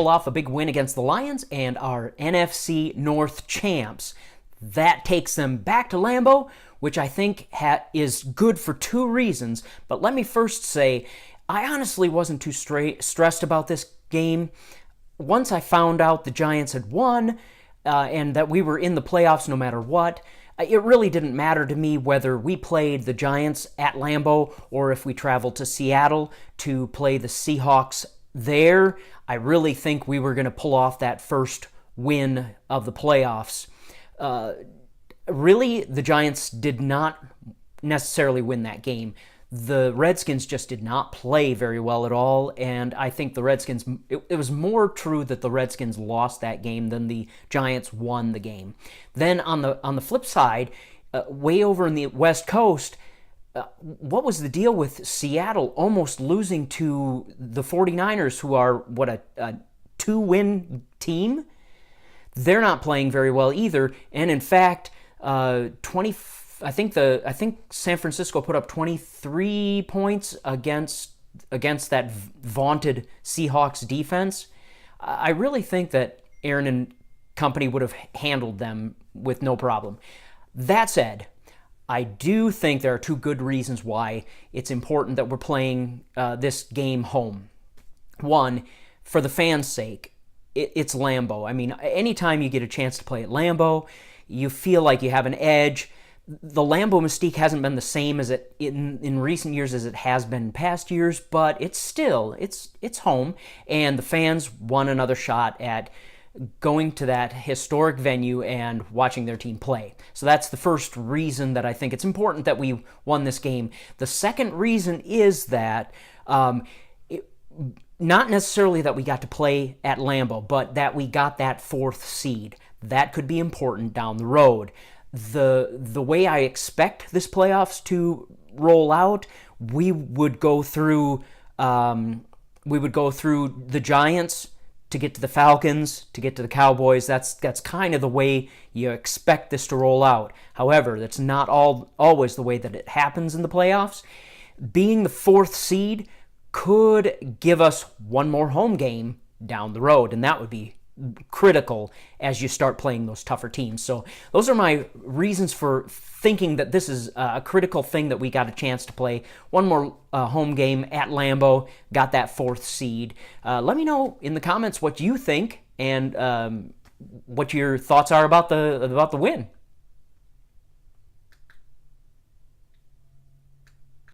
pull off a big win against the Lions and are NFC North champs. That takes them back to Lambeau, which I think is good for two reasons. But let me first say, I honestly wasn't too stressed about this game. Once I found out the Giants had won and that we were in the playoffs no matter what, it really didn't matter to me whether we played the Giants at Lambeau or if we traveled to Seattle to play the Seahawks there. I really think we were going to pull off that first win of the playoffs. Really, the Giants did not necessarily win that game. The Redskins just did not play very well at all, and I think the Redskins, it was more true that the Redskins lost that game than the Giants won the game. Then on the flip side, way over in the West Coast, what was the deal with Seattle almost losing to the 49ers, who are, a 2-win team? They're not playing very well either, and in fact, I think San Francisco put up 23 points against that vaunted Seahawks defense. I really think that Aaron and company would have handled them with no problem. That said, I do think there are two good reasons why it's important that we're playing this game home. One, for the fans' sake, it's Lambeau. I mean, anytime you get a chance to play at Lambeau, you feel like you have an edge. The Lambeau mystique hasn't been the same as it in recent years as it has been in past years, but it's home, and the fans want another shot at going to that historic venue and watching their team play. So that's the first reason that I think it's important that we won this game. The second reason is that not necessarily that we got to play at Lambeau, but that we got that fourth seed. That could be important down the road. The way I expect this playoffs to roll out, we would go through the Giants to get to the Falcons, to get to the Cowboys. That's kind of the way you expect this to roll out. However, that's not always the way that it happens in the playoffs. Being the fourth seed could give us one more home game down the road, and that would be critical as you start playing those tougher teams. So those are my reasons for thinking that this is a critical thing that we got a chance to play one more home game at Lambeau, got that fourth seed. Let me know in the comments what you think and what your thoughts are about the win.